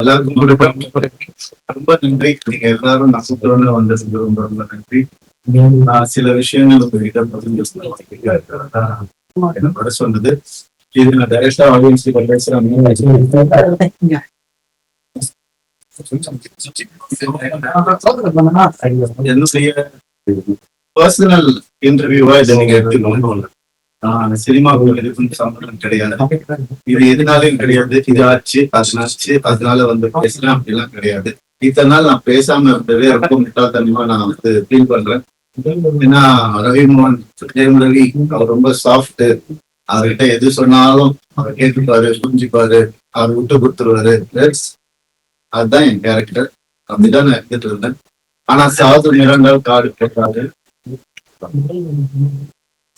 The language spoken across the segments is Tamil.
எல்லாருக்கும் ரொம்ப நன்றி. நீங்க எல்லாரும் நசுத்தோன்னு வந்ததுக்கு ரொம்ப ரொம்ப நன்றி. சில விஷயங்கள் உங்ககிட்ட பகிர்ந்து என்ன சொன்னது இது நான் டைரக்டா ஆடியன்ஸ் பேசுறேன். என்ன செய்ய பர்சனல் இன்டர்வியூவா இதை நீங்க எடுத்துக்கணும். சினிமாவுக்கு எதுக்கும் சம்பளம் கிடையாது. இது எதுனாலும் கிடையாது. இது ஆச்சு அது அதனால வந்து பேசுறேன் அப்படிலாம் கிடையாது. இத்தனை நாள் நான் பேசாம இருந்ததே ரொம்ப முட்டாள்தனமா நான் வந்து ஃபீல் பண்றேன். ஏன்னா ரவிமோகன் ஜெயம் ரவி அவர் ரொம்ப சாஃப்ட். அவர்கிட்ட எது சொன்னாலும் அவர் கேட்டுப்பாரு, புரிஞ்சுப்பாரு, அவர் விட்டு கொடுத்துருவாரு. அதுதான் என் கேரக்டர். அப்படிதான் நான் எடுத்துட்டு இருந்தேன். ஆனா சாது நிறங்கள் காடு போட்டாரு.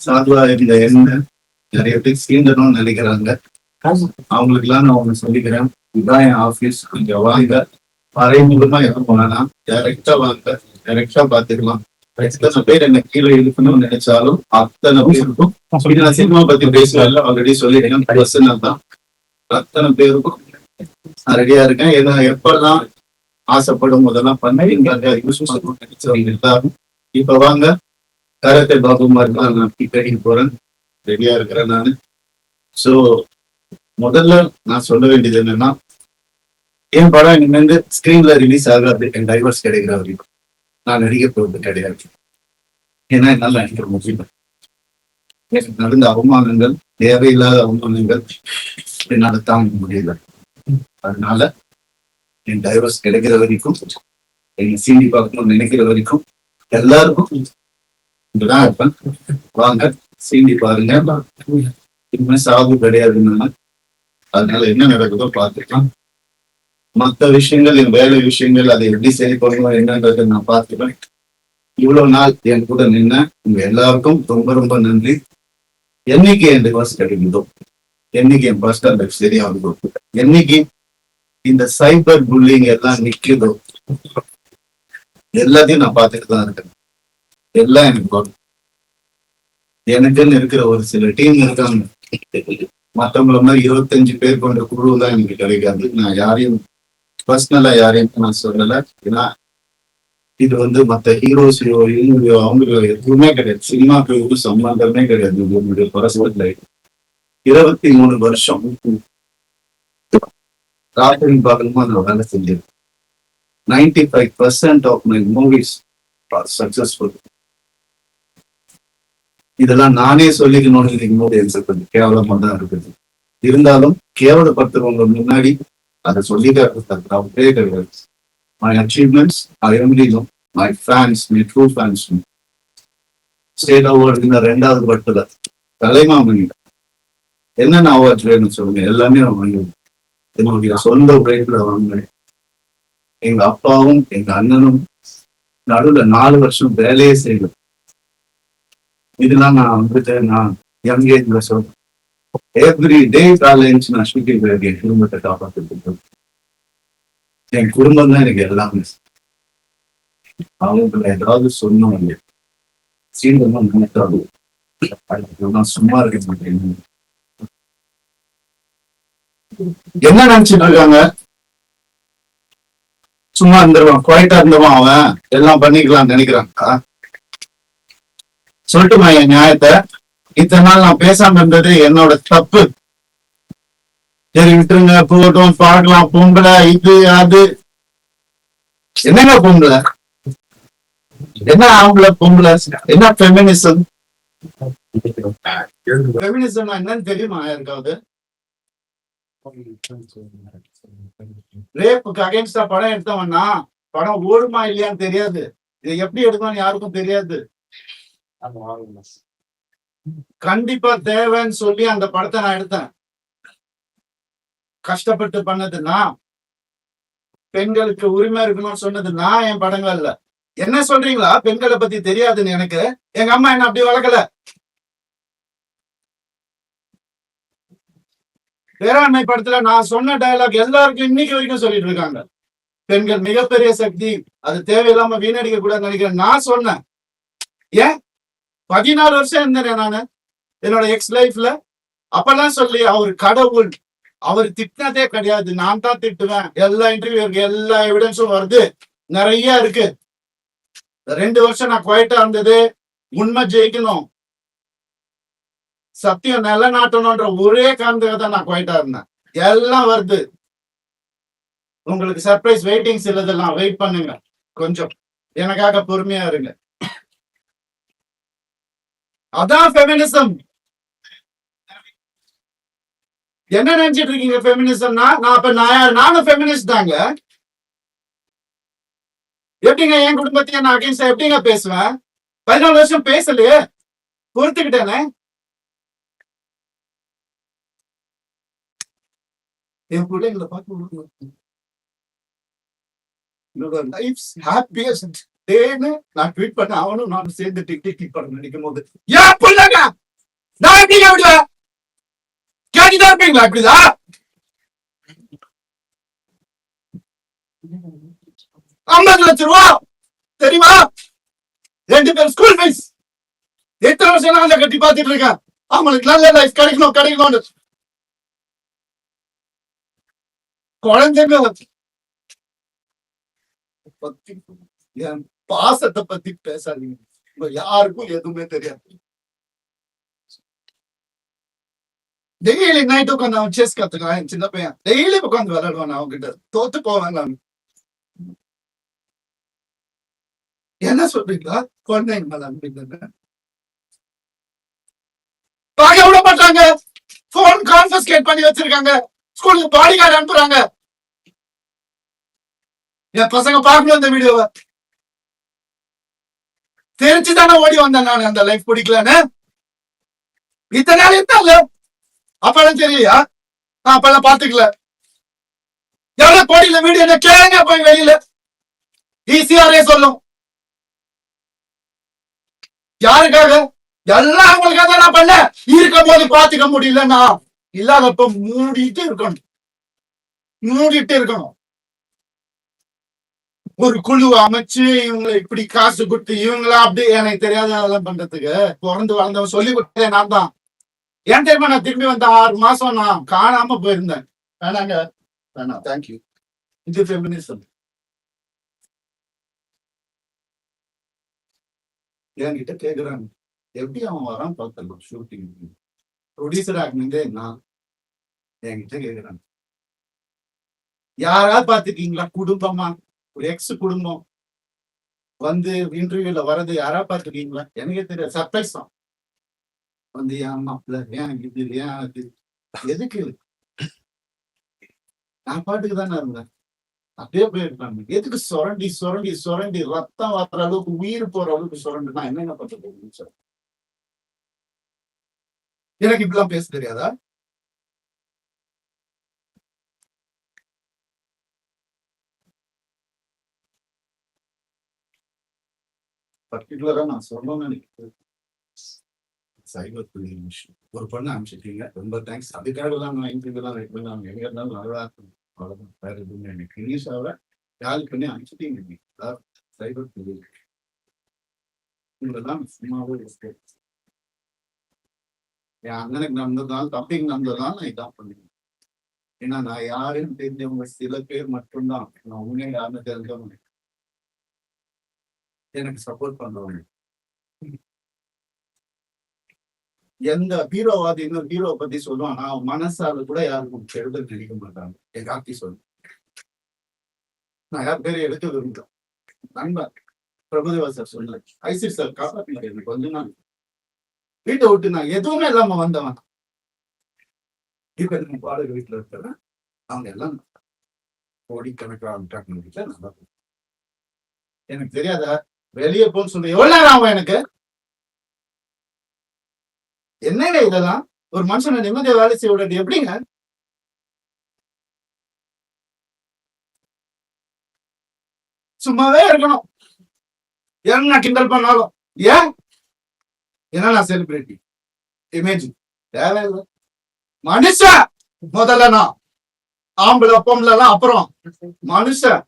சாதுவா இருந்த என்ன நிறைய பேர் சீண்டணும்னு நினைக்கிறாங்க. அவங்களுக்கு எல்லாம் நான் ஒண்ணு சொல்லிக்கிறேன். இதுதான் என் ஆபீஸ். இங்க வாங்க, மறைமுகமா எதுவும் வேணாம், டைரக்டா வாங்க, டைரக்டா பாத்துக்கலாம். எத்தனை பேர் என்ன கீழே இருக்கணும்னு நினைச்சாலும் அத்தனை பேருக்கும் நான் சினிமா பத்தி பேசுவேன். ஆல்ரெடி சொல்லிட்டேன் தான். அத்தனை பேருக்கும் ரெடியா இருக்கேன். ஏன்னா எப்பெல்லாம் ஆசைப்படும் போதெல்லாம் பண்ணி யூஸ் நினைச்சவங்க எல்லாரும் இப்ப வாங்க. கராத்தே பாபுமார் தான் நான் கடிக்க போறேன். ரெடியா இருக்கிறேன் நானு. ஸோ முதல்ல நான் சொல்ல வேண்டியது என்னன்னா, என் படம் இனிமேந்து ஸ்கிரீன்ல ரிலீஸ் ஆகாது. என் டைவர்ஸ் கிடைக்கிற வரைக்கும் நான் நடிக்க போறது கிடையாது. ஏன்னா என்னால் நடிக்கிற முடியும். எனக்கு நடந்த அவமானங்கள், தேவையில்லாத அவமானங்கள் என்னால் தாங்க முடியல. அதனால என் டைவர்ஸ் கிடைக்கிற வரைக்கும், என் சீனி பார்க்கணும்னு நினைக்கிற வரைக்கும் எல்லாருக்கும் இங்கதான் இருப்பேன். வாங்க, சீண்டி பாருங்க. இனிமே சாகு கிடையாதுன்னா அதனால என்ன நடக்குதோ பார்த்துக்கலாம். மற்ற விஷயங்கள், என் வேலை விஷயங்கள், அதை எப்படி சரி பண்ணணும் என்னன்றதை நான் பார்த்துப்பேன். இவ்வளவு நாள் என் கூட நின்ன உங்க எல்லாருக்கும் ரொம்ப ரொம்ப நன்றி. என்னைக்கு என் டிவோர்ஸ் கிடைக்குதோ, என்னைக்கு என் பர்சனல் லைஃப் சரியாகுதோ, என்னைக்கு இந்த சைபர் புல்லிங் எல்லாம் நிக்குதோ, எல்லாத்தையும் நான் பார்த்துட்டு தான் இருக்கேன். எல்லாம் எனக்கு வரும். எனக்குன்னு இருக்கிற ஒரு சில டீம் இருக்காங்க. மற்றவங்கள மாதிரி 25 பேர் கொண்ட குழு தான் எனக்கு கிடைக்காது. நான் யாரையும் பர்சனலா யாரையும் நான் சொல்லலை. ஏன்னா இது வந்து மற்ற ஹீரோஸையோ இவங்களையோ அவங்களோ எதுவுமே கிடையாது. சினிமாக்கு ஒரு சம்பந்தமே கிடையாது. என்னுடைய பர்சனல் லைஃப் 23 வருஷம் ராத்திரி பகலுமா நான் வேலை செஞ்சேன். 95% of my movies are successful. இதெல்லாம் நானே சொல்லிக்கணும்னு இருக்கும்போது எனக்கு கொஞ்சம் கேவலமா தான் இருக்குது. இருந்தாலும் கேவலப்படுத்துறவங்க முன்னாடி அதை சொல்லிட்டே இருக்கிறது. My achievements I only know my fans, my true fans. State award இந்த 2வது பட்டுல கலைமாமணி என்னென்ன அவார்ட்ஸ் வேணும்னு சொல்லுங்க, எல்லாமே வாங்கிடுவேன். என்னுடைய சொந்த உழைப்புல வாங்கினேன். எங்க அப்பாவும் எங்க அண்ணனும் நடுவில் 4 வருஷம் வேலையே செய்யணும். இதெல்லாம் நான் வந்துட்டு நான் யங் ஏஜ்ல சொல்றேன். எவ்ரி டே காலேஜ் நான் ஷூட்டிங் என் குடும்பத்தை காப்பாற்றிட்டு என் குடும்பம் தான் எனக்கு எல்லாமே. அவங்களை ஏதாவது சொன்னோம் இல்லையா, சீக்கிரமா நினைக்காது. நான் சும்மா இருக்க மாட்டேன். என்ன நினைச்சுட்டு இருக்காங்க? சும்மா இருந்துருவான், குவைட்டா இருந்தவன் அவன் எல்லாம் பண்ணிக்கலாம்னு நினைக்கிறாங்க. சொல்லட்டுமா என் நியாயத்தை? இத்தனை நாள் நான் பேசாம இருந்தது என்னோட தப்பு. சரி விட்டுருங்க, போகட்டும், பார்க்கலாம். பொம்பளை இது அது என்னங்க பொம்பளை? என்ன ஆம்பளை பொம்பளை? என்ன ஃபெமினிசம்? ஃபெமினிசம் என்னன்னு தெரியுமா யாருக்காவது? ரேப்புக்கு அகைன்ஸ்டா படம் எடுத்தவன்னா படம் ஓடுமா இல்லையான்னு தெரியாது. இதை எப்படி எடுக்கணும்னு யாருக்கும் தெரியாது. கண்டிப்பா தேவைன்னு சொல்லி அந்த படத்தை நான் எடுத்தேன். கஷ்டப்பட்டு பண்ணதுன்னா, பெண்களுக்கு உரிமை இருக்கணும்னு சொன்னதுன்னா என் படங்கள்ல. என்ன சொல்றீங்களா? பெண்களை பத்தி தெரியாதுன்னு எனக்கு. எங்க அம்மா என்ன அப்படி வளர்க்கல. பேராண்மை படத்துல நான் சொன்ன டயலாக் எல்லாருக்கும் இன்னைக்கு வரைக்கும் சொல்லிட்டு இருக்காங்க. பெண்கள் மிகப்பெரிய சக்தி, அது தேவையில்லாம வீணடிக்க கூடாதுன்னு நினைக்கிறேன். நான் சொன்னேன். ஏன் 14 வருஷம் இருந்தேன் நானு என்னோட எக்ஸ் லைஃப்ல. அப்பெல்லாம் சொல்லி அவர் கடவுள், அவர் திட்டினதே கிடையாது, நான் தான் திட்டுவேன். எல்லா இன்டர்வியூ இருக்கு, எல்லா எவிடன்ஸும் வருது, நிறைய இருக்கு. 2 வருஷம் நான் குவைட்டா இருந்தது உண்மை ஜெயிக்கணும், சத்தியம் நிலநாட்டணும்ன்ற ஒரே காரணத்துக்காக தான் நான் குவைட்டா இருந்தேன். எல்லாம் வருது. உங்களுக்கு சர்ப்ரைஸ் வெயிட்டிங்ஸ் இல்லதெல்லாம், வெயிட் பண்ணுங்க கொஞ்சம், எனக்காக பொறுமையா இருங்க. அதான் ஃபெமினிசம். என்ன நினைச்சிட்டு இருக்கீங்க ஃபெமினிசம்னா? நான் அப்ப நானும் ஃபெமினிஸ்ட் தாங்க. எப்படிங்க என் குடும்பத்தையும் நான் அகைன்ஸ்டா எப்படிங்க பேசுவேன்? 14 வருஷம் பேசலையே, பொறுத்துக்கிட்டேனே. என் பிள்ளைங்களை பார்த்து லைஃப்ஸ் ஹாப்பியஸ்ட் டேன்னு நான் ட்வீட் பண்ண, அவனும் நானும் சேர்ந்து டிக் பண்ண நினைக்கும் போது ஏன் பிள்ளைங்க நான் எப்படிங்க விடுவேன்? கேட்டுதான் இருப்பீங்களா? இப்படிதான் 50 லட்சம் ரூபா தெரியுமா? 2 பேர் ஸ்கூல் ஃபீஸ். எத்தனை வருஷம் நான் கட்டி பார்த்துட்டு இருக்கேன். அவங்களுக்கு நல்ல லைஃப் கிடைக்கணும்னு. குழந்தைங்க பத்தி, என் பாசத்தை பத்தி பேசாதீங்க. யாருக்கும் எதுவுமே தெரியாது. டெய்லி நைட் உட்காந்து அவன் செஸ் கத்துக்கலாம். என் சின்ன பையன் டெய்லி உட்காந்து விளையாடுவான். அவங்க கிட்ட தோத்து போவேன் நான். என்ன சொல்றீங்களா? குழந்தைங்க மேல அனுப்பிங்க பார்க்க விட மாட்டாங்க. போன் கான்ஃபிஸ்கேட் பண்ணி வச்சிருக்காங்க. ஸ்கூலுக்கு பாடி கார்டு அனுப்புறாங்க. என் பசங்க பார்க்கணும் இந்த வீடியோவை. தெரிஞ்சுதானே ஓடி வந்தேன் நான். அந்த லைஃப் பிடிக்கலன்னு இத்தனை நாள் இருந்தால அப்பெல்லாம் தெரியலையா? நான் அப்பெல்லாம் பாத்துக்கல. எவ்வளவு கோடியில வீடியோ என்ன கேளுங்க போய் வெளியில. ஈஸியாரே சொல்லும். யாருக்காக? எல்லாம் அவங்களுக்காக தான் நான் பண்ண. இருக்கும் போது பாத்துக்க முடியலன்னா இல்லாதப்ப மூடிட்டு இருக்கணும். ஒரு குழு அமைச்சு இவங்களை இப்படி காசு கொடுத்து இவங்களா அப்படி எனக்கு தெரியாத அதெல்லாம் பண்றதுக்கு பிறந்து வளர்ந்தவன் சொல்லி கொடுத்தேன் நான் தான். ஏன் தெரியுமா? நான் திரும்பி வந்த 6 மாசம் நான் காணாம போயிருந்தேன். வேணாங்க, வேணாம், தேங்க்யூ. இது ஃபெமினிசம். என்கிட்ட கேக்குறாங்க எப்படி அவன் வரான் பார்த்தல ஷூட்டிங் ப்ரொடியூசர் ஆகினதே நான். என்கிட்ட கேக்குறாங்க யாராவது பாத்துக்கீங்களா குடும்பமா? ஒரு எக்ஸ் குடும்பம் வந்து இன்டர்வியூல வர்றது யாரா பாத்துக்கீங்களா? எனக்கே தெரியாது. சர்ப்ரைஸ் தான். வந்து ஏன் மாப்பிள்ள, ஏன் இது, ஏன் அது, எதுக்கு? நான் பாட்டுக்கு தானே இருந்தேன். அப்படியே போயிருக்காங்க. எதுக்கு சுரண்டி சுரண்டி சுரண்டி ரத்தம் வர்ற அளவுக்கு உயிர் போற அளவுக்கு சுரண்டுனா என்னென்ன பண்றது சார்? எனக்கு இப்படிலாம் பேச தெரியாதா? பர்டிகுலரா நான் சொல்லணும்னு நினைக்கிறேன். சைபர் புல்லிங் விஷயம். ஒரு பொண்ணு அனுப்பிச்சிட்டீங்க, ரொம்ப தேங்க்ஸ். அதுக்காக தான் நான் இன்டர்வியூலாம் வெயிட் பண்ணி அவங்க எங்க இருந்தாலும் நல்லா இருக்கும். அவ்வளவுதான், வேற எதுவுமே எனக்கு இங்கிலீஷாவை கால் பண்ணி அனுப்பிச்சிட்டீங்க. சைபர் புல்லிங் உங்களெல்லாம் சும்மாவே இருக்கு. என் அண்ணனுக்கு நடந்ததால், தம்பிக்கு நடந்ததால் நான் இதான் பண்ணுவேன். ஏன்னா நான் யாருன்னு தெரிஞ்சவங்க சில பேர் மட்டும்தான். நான் உண்மையை யாருன்னு தெரிஞ்சவங்க எனக்கு சப்போர்ட் பண்ணுவாங்க. எந்த ஹீரோவாதி இன்னொரு ஹீரோவை பத்தி சொல்லுவான், நான் மனசால கூட யாருக்கும் கெடுதல் நினைக்க மாட்டாங்க. என் கார்த்தி சொல்லு, நான் யார் பேரை எடுக்க விரும்புகிறேன். நண்பர் பிரபுதேவா சார் சொல்லல, ஐசிட் சார் காப்பாத்தினார் எனக்கு. கொஞ்ச நாள் வீட்டை விட்டு நான் எதுவுமே இல்லாம வந்தவன். இப்ப எனக்கு வாடகை வீட்டுல இருக்கிறேன். அவங்க எல்லாம் கோடிக்கணக்கான வீட்டுல நல்லா எனக்கு தெரியாதா? வெளியே போன்னு சொல்லி எவ்வளவு நேரம் ஆகும் எனக்கு? என்னங்க இதெல்லாம்? ஒரு மனுஷனை நிம்மதியா வேலை செய்ய விடாது எப்படிங்க? சும்மாவே இருக்கணும். என்ன கிண்டல் பண்ணாலும் ஏன்? ஏன்னா நான் செலிபிரிட்டி இமேஜ் தேவையில்லை. மனுஷன் முதல்ல, நான் ஆம்பளை பொம்பளை அப்புறம் மனுஷன்.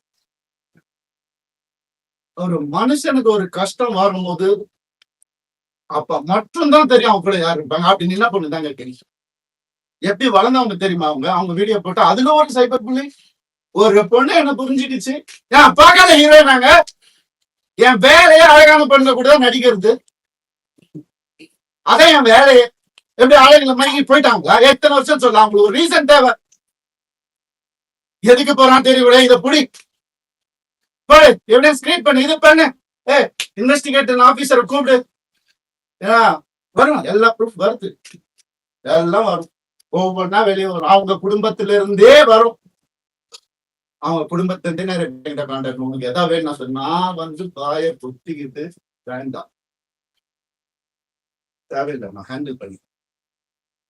ஒரு மனுஷனுக்கு ஒரு கஷ்டம் வரும்போது அப்ப மட்டும்தான் தெரியும் அவங்க கூட யாரு இருப்பாங்க. அப்படி என்ன பண்ணுதாங்க தெரியும். எப்படி வளர்ந்தவங்க தெரியுமா? அவங்க அவங்க வீடியோ போட்டு அதுல ஒரு சைபர் புள்ளி. ஒரு பொண்ணு என்ன புரிஞ்சுக்கிச்சு, ஏன் பார்க்காத ஹீரோயினாங்க, என் வேலையே அழகான பொண்ணு கூட தான் நடிக்கிறது, அதான் என் வேலையே. எப்படி ஆளுங்களை மயங்கி போயிட்டாங்களா? எத்தனை வருஷம் சொல்ல, அவங்களுக்கு ஒரு ரீசன் தேவை. எதுக்கு போறான் தெரியல, இதை புடி போடு, எவிடன்ஸ் கிரியேட் பண்ணு, இது பண்ணு, இன்வெஸ்டிகேட்டர் ஆபீசரை கூப்பிடு, வரும் எல்லா ப்ரூஃப் வருது, எல்லாம் வரும், ஒவ்வொன்னா வெளியே வரும். அவங்க குடும்பத்தில இருந்தே வரும். அவங்க குடும்பத்திலிருந்தே நிறைய கான்டாக்ட். உங்களுக்கு எதாவது வேணும் சொன்னா வந்து பாய புத்திக்கிட்டு வேண்டாம், தேவையில்லை, நான் ஹேண்டில் பண்ணி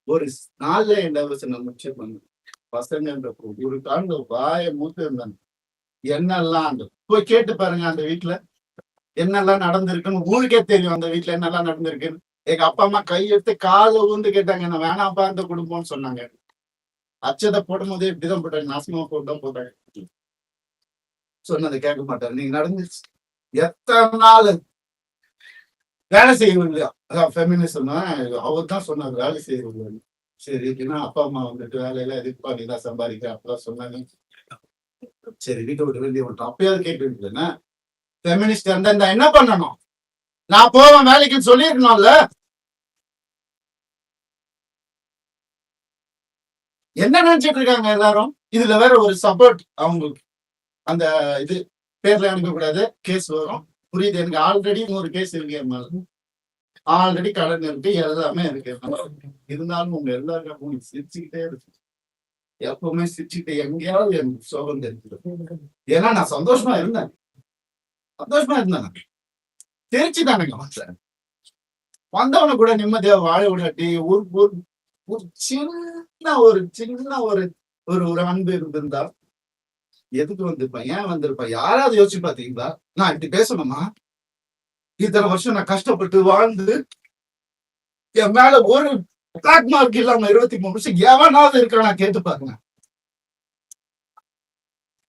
ஒரு நாள்ல என்ன முடிச்சு பண்ணு. பசங்க ஒரு காண்ட வாய மூத்து இருந்தாங்க. என்னெல்லாம் போய் கேட்டு பாருங்க, அந்த வீட்டுல என்னெல்லாம் நடந்திருக்குன்னு ஊருக்கே தெரியும். அந்த வீட்டுல என்னெல்லாம் நடந்திருக்குன்னு எங்க அப்பா அம்மா கையெடுத்து காலை ஊந்து கேட்டாங்க, என்ன வேணாப்பா அந்த குடும்பம்னு சொன்னாங்க. அச்சதை போடும் போதே இப்படிதான் போட்டாங்க, நாசமா போட்டுதான் போட்டாங்க. சொன்னதை கேட்க மாட்டாரு. நீங்க நடந்துச்சு எத்தனை நாள் வேலை செய்யவில்லையா? அதான் ஃபெமினிசம் அவர் தான் சொன்னார், வேலை செய்யவில்லை. சரி, ஏன்னா அப்பா அம்மா வந்துட்டு வேலையில எதுக்குப்பா நீ தான் சம்பாதிக்க அப்பதான் சொன்னாங்க. சரி, வீட்டை விட்டு வெளியே விட்டோம். அப்பயாவது கேட்டு ஃபெமினிஸ்ட் இருந்தா என்ன பண்ணணும்? நான் போவேன் வேலைக்குன்னு சொல்லியிருக்கணும்ல. என்ன நினைச்சிட்டு இருக்காங்க எல்லாரும்? இதுல வேற ஒரு சப்போர்ட் அவங்களுக்கு, அந்த இது பேர்ல அனுப்பக்கூடாது, கேஸ் வரும். புரியுது எனக்கு. ஆல்ரெடி 100 கேஸ் இருக்கு, ஆல்ரெடி கடன் இருக்கு, எல்லாமே இருக்கு. இருந்தாலும் உங்க எல்லாருக்கும் சிரிச்சுக்கிட்டே இருக்கு. எப்பவுமே சிரிச்சுக்கிட்டே எங்கேயாவது எனக்கு சோகம் தெரிஞ்சிடும். ஏன்னா நான் சந்தோஷமா இருந்தேன், தெரிச்சுதானுங்க வந்தவனை கூட நிம்மதியா வாழ விடாட்டி ஒரு சின்ன ஒரு அன்பு இருந்திருந்தா எதுக்கு வந்திருப்பேன், ஏன் வந்திருப்பேன்? யாராவது யோசிச்சு பாத்தீங்களா? நான் இப்படி பேசணுமா? இத்தனை வருஷம் நான் கஷ்டப்பட்டு வாழ்ந்து என் மேல ஒரு பிளாக் மார்க் இல்லாம 23 வருஷம் எவனாவது இருக்கா? நான் கேட்டு பாருங்க,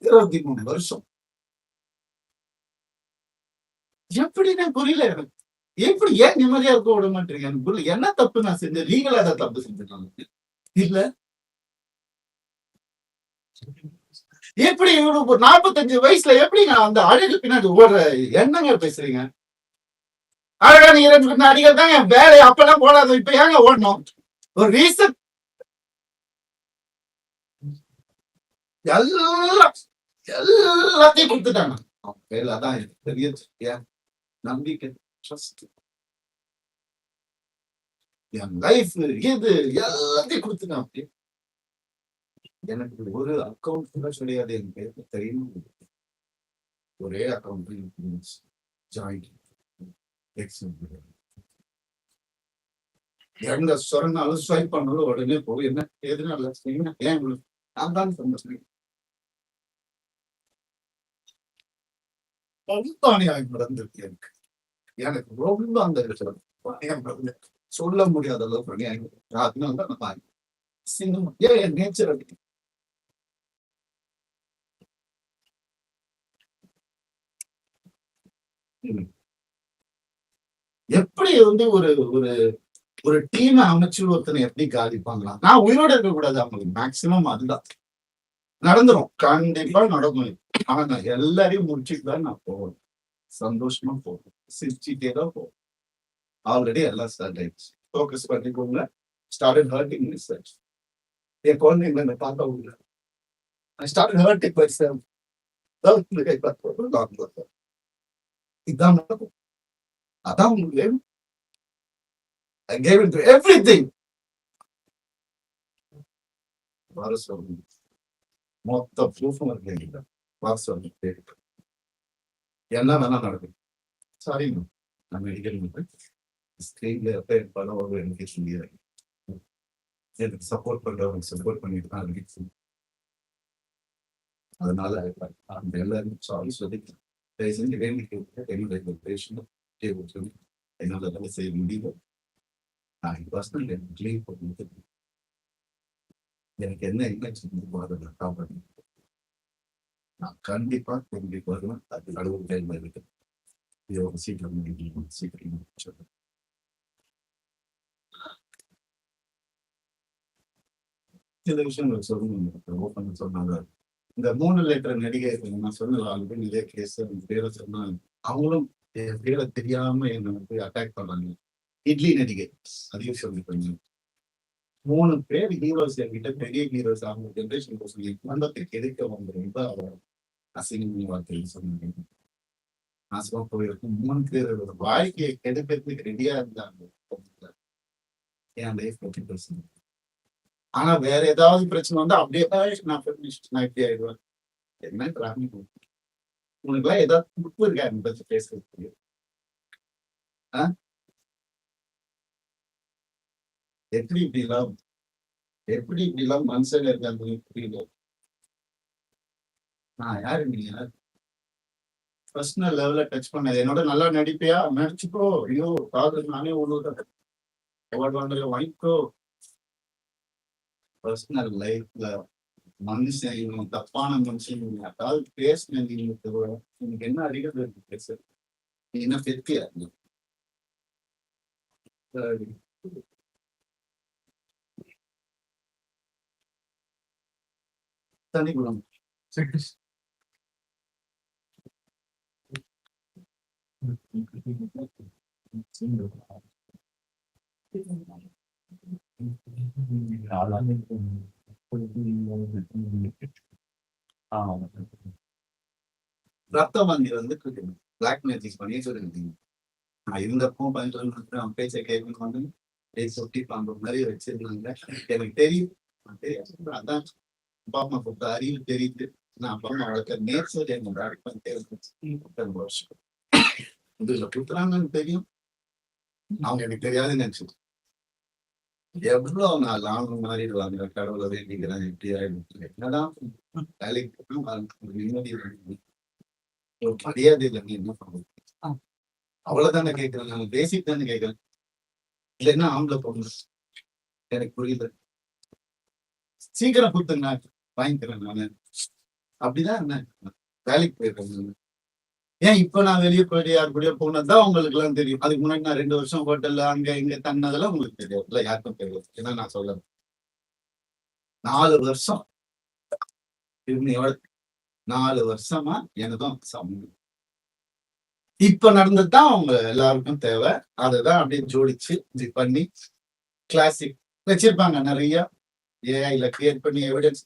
23 வருஷம் எப்படின்னு புரியல எனக்கு. எப்படி ஏன் நிம்மதியா இருக்க விட மாட்டீங்க? எனக்கு புரியல. என்ன தப்பு நான் செஞ்சேன்? லீகலா ஏதாவது தப்பு செஞ்சுட்டாங்க இல்ல? எப்படி 45 வயசுல எப்படிங்க அந்த அழகு பின்னாடி ஓடுற என்னங்க பேசுறீங்க? அழகான இரண்டு நடிகர் தாங்க என் வேலை. அப்பெல்லாம் போடாத, இப்ப ஏங்க ஓடணும்? ஒரு ரீசன். எல்லாத்தையும் கொடுத்துட்டாங்க. அதான் பெரிய நம்பிக்கை, ட்ரஸ்ட், என் லைஃப் இது எல்லாத்தையும் கொடுத்துட்டாங்க. எனக்கு ஒரு அக்கௌண்ட் கூட கிடையாது, என் பேருக்கு தெரியும். ஒரே அக்கௌண்ட் ஜாயிண்ட் எங்க சொன்னாலும் ஸ்வைப் பண்ணாலும் உடனே போகும். என்ன எதுனால ஏன் நான் தான் சொன்னேன். நடந்திருக்கு எனக்கு. எனக்கு ரொம்ப அந்த சொல்ல முடியாத அளவுக்கு ஏன் நேச்சர் அப்படி. எப்படி வந்து ஒரு ஒரு ஒரு டீமை அமைச்சு ஒருத்தனை எப்படி காலிப்பாங்களாம்? நான் உயிரோட இருக்கக்கூடாது அவங்களுக்கு. மேக்சிமம் அதுதான் நடந்துரும், கண்டிப்பா நடக்கும். ஆனா நான் எல்லாரையும் முடிச்சுட்டு தான் நான் போவேன். சந்தோஷமா போவேன், சிரிச்சுட்டே தான் போவேன். ஆல்ரெடி எல்லாம் ஸ்டார்ட் ஆயிடுச்சு. ஃபோக்கஸ் பண்ணிக்கோங்க. Started hurting research. என் குழந்தைங்களை என்ன பார்க்க முடியல. I started hurting myself. இதான் நடக்கும். அதான் உங்களுக்கு I gave into everything. மொத்த ப்ரூஃபும் இருக்கு. என்ன வேணா நடக்கும். சாரி, நான் மெடிக்கல் ஸ்கிரீன்ல எப்ப படம் ஒரு எனக்கு சொல்லிடுறேன். எனக்கு சப்போர்ட் பண்றவங்க சப்போர்ட் பண்ணிட்டு தான் இருக்கு. அதனால அந்த எல்லாரும் சாரி சொல்லி செஞ்சு என்னுடைய பேஷண்ட் என்னால வேலை செய்ய முடியல. நான் பர்சனல் எனக்கு என்ன காப்பாற்றி நான் கண்டிப்பா திரும்பி வருவேன். அது கடவுள் கையில் இருக்கு. சீக்கிரம் சீக்கிரம். சில விஷயங்கள் சொல்லணும் ஓப்பன் சொன்னாங்க. இந்த 3 லிட்டர் நடிகை நான் சொன்னது ஆல்ரெடி நிறைய கேஸ் பேரை சொன்னாங்க. அவங்களும் என் பேரை தெரியாம என்ன வந்து அட்டாக் பண்ணாங்க. இட்லி நடிகை அதையும் சொல்லிருப்பாங்க. 3 பேர் ஹீரோஸ் என்கிட்ட பெரிய ஹீரோஸ் அவங்க ஜென்ரேஷன் சொல்லி குடும்பத்துக்கு எதிர்க்க வந்து ரொம்ப அசிங்கமான வார்த்தைகள் சொன்னாங்க. நாசமா போயிருக்கும் 3 பேரோட வாழ்க்கையை கெடுக்கிறதுக்கு ரெடியா இருந்தாங்க. என் லைஃப் பத்தி பேசுங்க. ஆனா வேற ஏதாவது பிரச்சனை வந்தா அப்படியே நான் நான் இப்படி ஆயிடுவேன். என்ன டிராமி உனக்கு எல்லாம் ஏதாவது துப்பு இருக்கா என்னை பத்தி பேசுறதுக்கு? எப்படி இப்படிலாம் மனுஷங்க இருக்காங்க புரியல. நான் யாரு நீங்க பர்சனல் லெவல்ல டச் பண்ணது என்னோட நல்லா நடிப்பியா நடிச்சுக்கோ. ஐயோ காதல் நானே ஒண்ணு வாங்கிக்கோ. பர்சனல் லைஃப்ல மனுஷன் தப்பான மனுஷன் யாராவது பேசுனேன் எனக்கு என்ன அறிகிறது இருக்கு பேச நீ என்ன பெத்தியா தனிக்குளம் ரத்த வண்டி வந்து பிளாக் மேஜிக் பண்ணி சொல்லிருந்தீங்க. நான் இருந்தப்போ பயன்படுத்த அவன் பேச்சை கேட்கணும் சொட்டி பண்ற மாதிரி வச்சிருந்தாங்க. எனக்கு தெரியும் அதான் அப்பா அம்மா கொடுத்த அறிவு தெரியுது. நான் அப்பா அம்மா வளர்க்க நேச்சர் என்னோட வருஷம் இதுல குத்துறாங்கன்னு தெரியும். அவங்க எனக்கு தெரியாதுன்னு நினைச்சிட்டு எவ்வளவு நாள் அவங்க மாறிடுவாங்க. கடவுளை வேண்டிக்கிறேன் எப்படி ஆயிடும் என்னதான் வேலைக்கு நிம்மதி ஒரு மரியாதை இல்லை. நீ என்ன பண்ணுறது அவ்வளவுதானே கேட்கிறேன். நான் பேசிக் தானே கேட்கிறேன். இல்லைன்னா ஆம்பளை பொண்ணு எனக்கு புரியல. சீக்கிரம் கொடுத்துங்க வாங்கிக்கிறேன் நானு. அப்படிதான் என்ன வேலைக்கு போயிருக்கேன். ஏன் இப்ப நான் வெளியே போயிட்டு யாரு கூடயோ போனதுதான் உங்களுக்கு எல்லாம் தெரியும். அதுக்கு முன்னாடி நான் 2 வருஷம் ஹோட்டல்ல அங்க இங்க தன்னதெல்லாம் உங்களுக்கு தெரியாது. இல்ல யாருக்கும் தெரியாது. ஏன்னா நான் சொல்ல 4 வருஷம் 4 வருஷமா எனக்கும் சமூகம் இப்ப நடந்ததுதான் அவங்க எல்லாருக்கும் தேவை. அதைதான் அப்படியே ஜோடிச்சு இது பண்ணி கிளாசிக் வச்சிருப்பாங்க நிறைய ஏஐல கிரியேட் பண்ணி எவிடன்ஸ்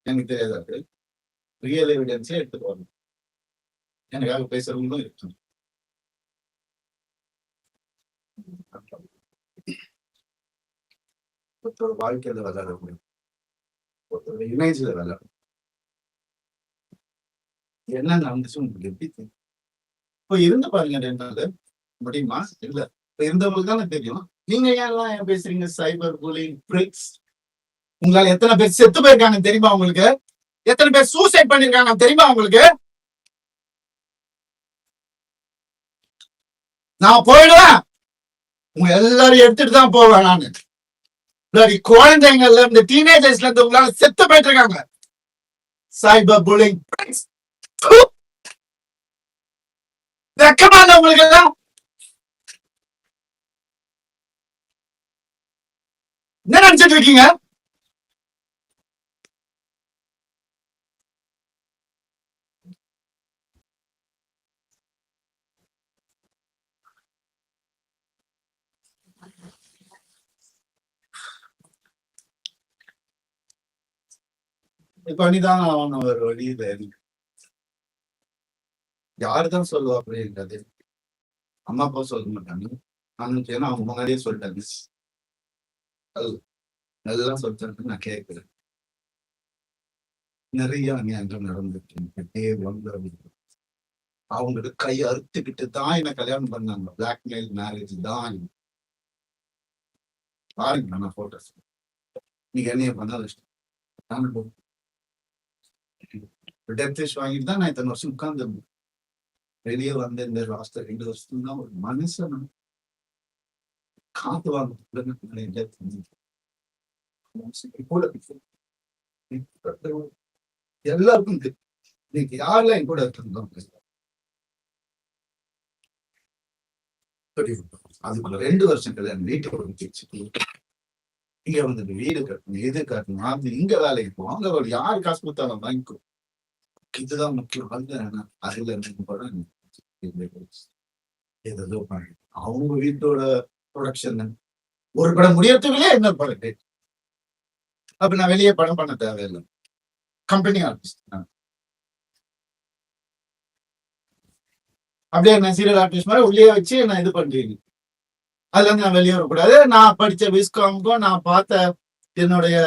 எனக்கு தெரியாது. ரியல் எவிடன்ஸே எடுத்துட்டு வரணும். எனக்காக பேசுறவங்களும் இருக்கு. ஒருத்தரோட வாழ்க்கையில விளையாட முடியும். ஒருத்தரோட இமேஜ்ல விளையாட என்ன நடந்துச்சு உங்களுக்கு எப்படி தெரியும்? இப்ப இருந்து பாருங்க என்னால முடியுமா? இல்ல இப்ப இருந்தவங்களுக்கு தானே தெரியும். நீங்க ஏன் பேசுறீங்க? Cyber bullying tricks. உங்களால எத்தனை பேர் செத்து போயிருக்காங்க தெரியுமா உங்களுக்கு? எத்தனை பேர் சூசைட் பண்ணிருக்காங்க தெரியுமா உங்களுக்கு? நான் போயிடுவேன். உங்க எல்லாரும் எடுத்துட்டு தான் போவேன் நானு. குழந்தைங்கள்ல இந்த டீனேஜர்ஸ்ல இருந்து உங்களால செத்து போயிட்டு இருக்காங்க. சைபர் புல்லிங் வெக்கமான உங்களுக்கு எல்லாம் என்ன நினைச்சிட்டு இருக்கீங்க? பண்ணிதான் அவன் ஒரு வழியில யாருதான் சொல்லுவா அப்படின்றது அம்மா அப்பா சொல்ல மாட்டாங்க. ஏன்னா அவங்க முன்னாடியே சொல்லிட்டாங்க. நல்லா சொல்லிட்டாங்க. நான் கேட்கிறேன். நிறைய அநியாயங்கள் நடந்துட்டு அவங்களுக்கு கை அறுத்துக்கிட்டு தான் என்ன கல்யாணம் பண்ணாங்க. பிளாக்மெயில் மேரேஜ் தான். பாருங்க நான் போட்டோஸ். நீங்க என்னைய பண்ணாத டெப்திஷ் வாங்கிட்டு தான் நான் இத்தனை வருஷம் உட்கார்ந்துருந்தேன். வெளியே வந்த இந்த லாஸ்ட் 2 வருஷம் தான் ஒரு மனுஷன் காத்து வாங்க எல்லாருக்கும் இன்னைக்கு யாரெல்லாம் என் கூட இருந்தோம் அதுக்குள்ள 2 வருஷம் கல்யாணம் வீட்டுக்கு இங்க வந்துட்டு வீடு கட்டணும், எது கட்டணும், அது இங்க வேலைக்கு போகும், அங்க யாரு காசு கொடுத்தாலும் வாங்கிக்கோ. இதுதான் முக்கியம். வந்து அதுல இருந்து படம் ஏதோ பண்ணு. அவங்க வீட்டோட ப்ரொடக்ஷன் ஒரு படம் முடியறதுக்குள்ளே இன்னொரு படம் டேட். அப்ப நான் வெளியே படம் பண்ண தேவையில்லை. கம்பெனி ஆர்டிஸ்ட் அப்படியே நான் சீரியல் ஆர்டிஸ்ட் மாதிரி உள்ளே வச்சு நான் இது பண்றீங்க. அதுல இருந்து நான் வெளியே வரக்கூடாது. நான் படிச்ச விஸ்காமுக்கும் நான் பார்த்த என்னுடைய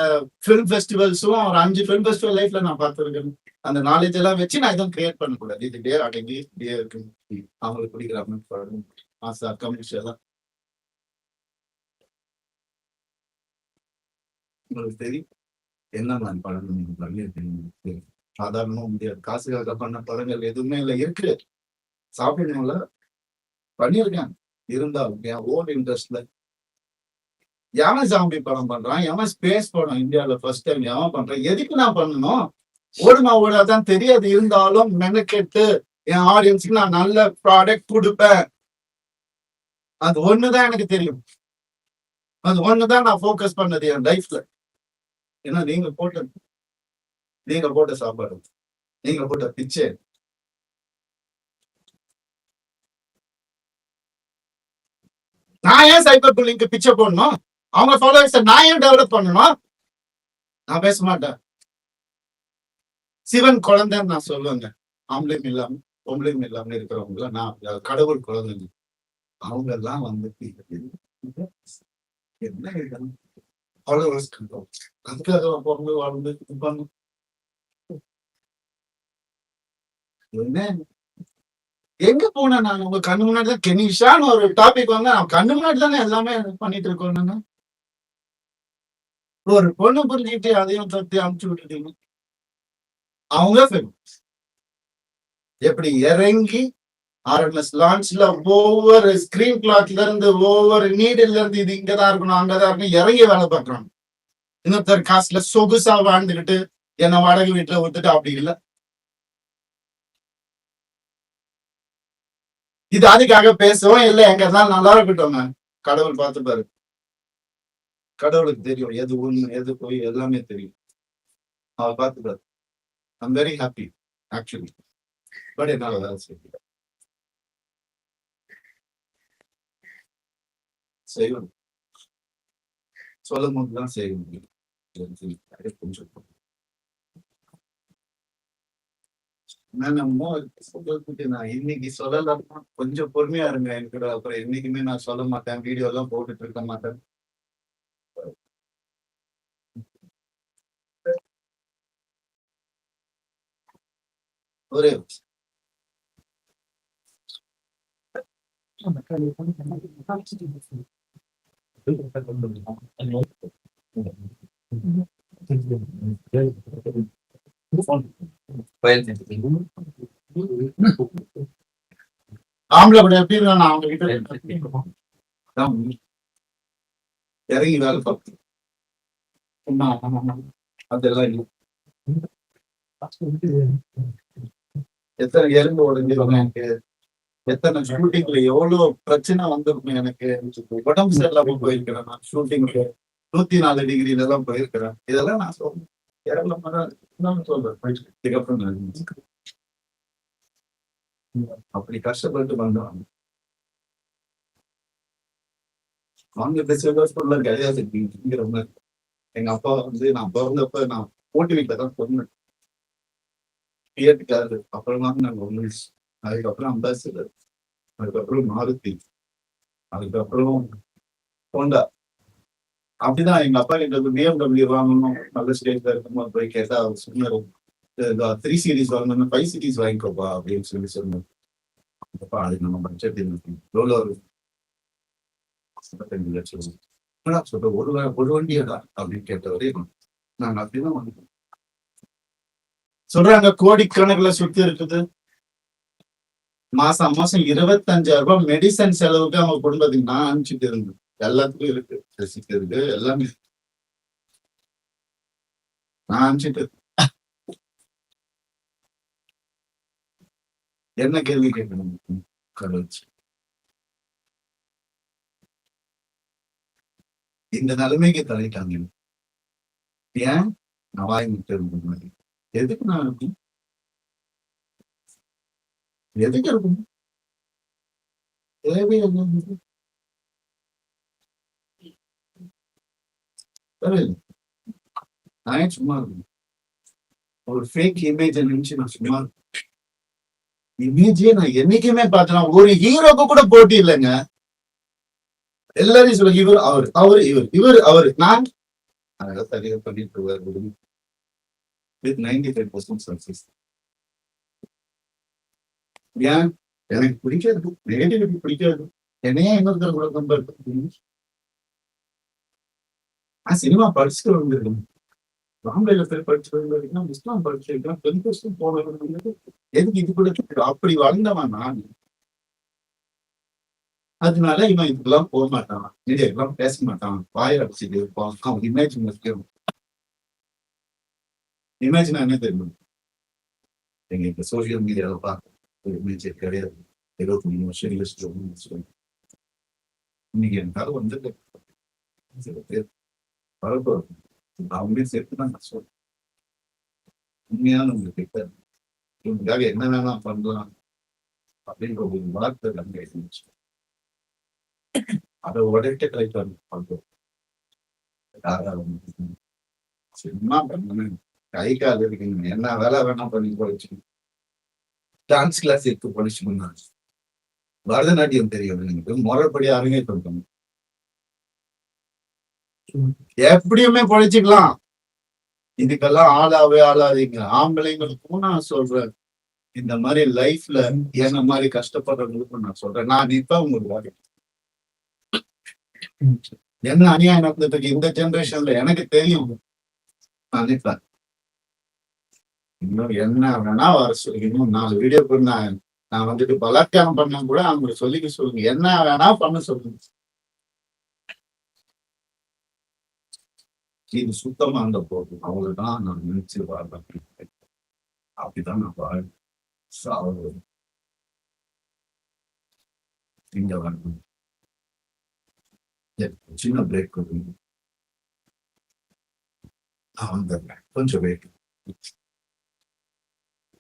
ஃபிலிம் ஃபெஸ்டிவல்ஸும் ஒரு 5 ஃபிலிம் ஃபெஸ்டிவல் லைஃப்ல நான் பார்த்துருக்கேன். அந்த நாலேஜ் எல்லாம் வச்சு நான் எதுவும் கிரியேட் பண்ணக்கூடாது. இது இப்படியே அடங்கி இப்படியே இருக்கு. அவங்களுக்கு பிடிக்கிற மாதிரி மாசா கம்யூனிஸ்ட் உங்களுக்கு தெரியும் என்ன மாதிரி படங்கள் நீங்க பண்ணியிருக்கீங்க. சாதாரணமா முடியாது. காசுக்காக பண்ண படங்கள் எதுவுமே இல்லை. இருக்கு, சாப்பிடணும்ல, பண்ணியிருக்கேன். இருந்தாலும் என் ஓன் இன்ட்ரெஸ்ட்ல எவன் சாம்பி படம் பண்றான், எவன் ஸ்பேஸ் படம் இந்தியாவில ஃபர்ஸ்ட் டைம் எவன் பண்றான், எதுக்கு நான் பண்ணணும்? ஓடுமா ஓடாதான் தெரியாது. இருந்தாலும் மெனக்கெட்டு என் ஆடியன்ஸுக்கு நான் நல்ல ப்ராடக்ட் கொடுப்பேன். அது ஒண்ணுதான் எனக்கு தெரியும். அது ஒண்ணுதான் நான் ஃபோக்கஸ் பண்ணது என் லைஃப்ல. ஏன்னா நீங்க போட்ட சாப்பாடு, நீங்க போட்ட பிச்சை. நான் ஏன் சைபர் புல்லிங்க்கு பிச்சை போடணும்? அவங்க ஃபாலோவர்ஸை நான் ஏன் டெவலப் பண்ணணும்? நான் பேச மாட்டேன். சிவன் குழந்தைன்னு நான் சொல்லுவேங்க. ஆம்பளையும் இல்லாம பொம்பளையும் இல்லாம இருக்கிறவங்க நான் கடவுள் குழந்தைங்க. அவங்க எல்லாம் வந்து என்ன ஃபாலோவர்ஸ் அதுக்காக பொம்பளை வாழ்ந்து இருப்பாங்க. என்ன எங்க போனேன் நான்? உங்க கண்ணு முன்னாடி தான் கெனிஷான்னு ஒரு டாபிக் வந்து கண்ணு முன்னாடி தானே எல்லாமே பண்ணிட்டு இருக்கோம். நாங்க ஒரு பொண்ணு புரிஞ்சுக்கிட்டு அதையும் தட்டி அமுச்சு விட்டுட்டீங்க. அவங்க எப்படி இறங்கி ஆர்எம்எஸ் லான்ச்ல ஒவ்வொரு ஸ்கிரீன் கிளாத்ல இருந்து ஒவ்வொரு நீடில் இருந்து இது இங்கதான் இருக்கணும் அங்கதான் இருக்கணும் இறங்கி வேலை பார்க்கறாங்க. இன்னொருத்தர் காசுல சொகுசா வாழ்ந்துகிட்டு என்ன வாடகை வீட்டுல விட்டுட்டு அப்படி இல்லை. இது அதுக்காக பேசுவோம் இல்லை, எங்க இருந்தாலும் நல்லா இருக்கட்டும். கடவுள் பார்த்து பாரு. கடவுளுக்கு தெரியும் எது உண்மை எது போய் எல்லாமே தெரியும். அவர் பார்த்துப்பாரு. I'm very happy actually. But என்னால வேலை செய்யணும். சொல்லும் போதுதான் செய்ய முடியும். கொஞ்சம் நான் இன்னைக்கு சொல்லலாம். கொஞ்சம் பொறுமையா இருங்க எனக்கு. அப்புறம் என்னைக்குமே நான் சொல்ல மாட்டேன், வீடியோ எல்லாம் போட்டுட்டு இருக்க மாட்டேன். ஒரே ஆம்பளை கூட எப்படி இருக்கான் அவங்க கிட்ட இறங்கி வேலை பார்த்து அதெல்லாம் இல்லை. எத்தனை எறும்பு உடஞ்சிருக்கும் எனக்கு, எத்தனை ஷூட்டிங்ல எவ்வளவு பிரச்சனை வந்திருக்கும் எனக்கு. உடம்பு சரியில்லாம போயிருக்கிறேன் நான் ஷூட்டிங்க்கு. 104 டிகிரில எல்லாம் போயிருக்கிறேன். இதெல்லாம் நான் சொல்றேன். சொல்றேன் இதுக்கப்புறம் அப்படி கஷ்டப்பட்டு வந்தோம். அவங்க கிடையாது. எங்க அப்பா வந்து நான் பிறந்தப்ப நான் போட்டி வீட்டுல தான் பொண்ணு தியேட்டருக்காரு. அப்புறமா நாங்க ஒண்ணு. அதுக்கப்புறம் அம்பாசிடர், அதுக்கப்புறம் மாருதி, அதுக்கப்புறம் ஹோண்டா. அப்படிதான் எங்க அப்பா கிட்ட BMW வாங்கணும் நல்ல ஸ்டேஜ்ல இருக்கும்போது போய் கேட்டா அவர் சொன்னாரு 3 சீரீஸ் வாங்கணும் 5 சீரீஸ் வாங்கிக்கோப்பா அப்படின்னு சொன்னாரு. அப்பா அதுக்கு நம்ம பட்ஜெட் எவ்வளோ 55 லட்சம் சொல்ற ஒரு வண்டியடா அப்படின்னு கேட்டவரே நாங்க அப்படிதான் வாங்கிட்டோம். சொல்றாங்க கோடிக்கணக்குல சுத்தி இருக்குது. மாசம் 25,000 ரூபாய் மெடிசன் செலவுக்கு அவங்க குடும்பத்துக்கு நான் அனுப்பிச்சுட்டு இருந்தேன். எல்லாத்துக்கும் இருக்கு, ரெசிப்ட் இருக்கு, எல்லாமே நான் அனுப்பிச்சுட்டு. என்ன கேள்வி கேட்கணும் கடவுள்? இந்த நிலைமைக்கு தள்ளிட்டாங்க. ஏன்? நான் வாய் முட்டை மாதிரி எதுக்கு நான் இருக்கணும்? எதுக்கு இருக்கணும்? தேவையே என்ன? நான் ஏன் சும்மா இருக்கணும்? ஒரு ஃபேக் இமேஜ் நினைச்சு நான் சும்மா இமேஜே நான் என்னைக்குமே பார்த்தேன். ஒரு ஹீரோக்கு கூட போட்டி இல்லைங்க. எல்லாரையும் சொல்ல இவர் அவர் அவரு இவர் இவர் அவரு நான் அதெல்லாம் சரியா பண்ணிட்டு இருக்காரு வித் 95% சக்சஸ். ஏன்? எனக்கு பிடிக்காது, நெகட்டிவிட்டி பிடிக்காது. என்னையா இன்னொருத்தர் கூட கம்பேர் பண்ணி நான் சினிமா படிச்சுட்டு வந்திருக்கேன். பாம்பேல போய் படிச்சுட்டு வந்திருக்கேன், இஸ்லாம் படிச்சிருக்கேன், பெருசும் போனது. எதுக்கு இது கூட அப்படி வளர்ந்தவன் நான். அதனால இவன் இதுக்கெல்லாம் போக மாட்டான், மீடியாக்கெல்லாம் பேச மாட்டான், வாயை அடிச்சுட்டு இருப்பான். அவன் இமேஜ் முக்கியம். இமேஜ்னா என்ன தெரியும்? எங்க இப்ப சோசியல் மீடியாவை பார்க்க ஒரு இமேஜ் கிடையாது. 23 வருஷம் யோசிச்சு இன்னைக்கு எனக்காக வந்து சில பேர் பரப்பு அவங்களே சேர்த்து தான் நான் சொல்றேன். உண்மையான உங்களுக்கு இவங்களுக்காக என்ன வேணா பண்ணலாம் அப்படின்ற ஒரு வார்த்தை அங்க இருந்துச்சு. அதை உடைக்க ட்ரை பண்றோம். சும்மா பண்ணணும், கை கால் இருக்குங்க, என்ன வேலை வேணா பண்ணி படிச்சுக்கணும். டான்ஸ் கிளாஸ் எடுத்து படிச்சுக்கணும். பரதநாட்டியம் தெரியும் எனக்கு, முறைப்படி அரங்கேற்றம் எப்படியுமே படிச்சுக்கலாம். இதுக்கெல்லாம் ஆளாதீங்க. ஆம்பளைங்களுக்கும் நான் சொல்றேன், இந்த மாதிரி லைஃப்ல என்ன மாதிரி கஷ்டப்படுறவங்களுக்கும் நான் சொல்றேன். நான் இப்ப உங்களுக்கு என்ன அநியாயம் நடந்துட்டு இருக்கு இந்த ஜெனரேஷன்ல எனக்கு தெரியும். நான் நிற்பேன். இன்னும் என்ன வேணா வர சொல்லி இன்னும் 4 வீடியோ பண்ண நான் வந்துட்டு பலாத்காரம் பண்ண கூட அவங்களுக்கு சொல்லிக்க சொல்லுங்க, என்ன வேணா பண்ண சொல்லுங்க. இது சுத்தமா அந்த போதும், அவங்கதான் நான் நினைச்சு வாழ்றேன். அப்படிதான் நான் வாழ் இங்க வரணும். சின்ன பிரேக் கொடுங்க, நான் வந்துடுறேன், கொஞ்சம் வெயிட்.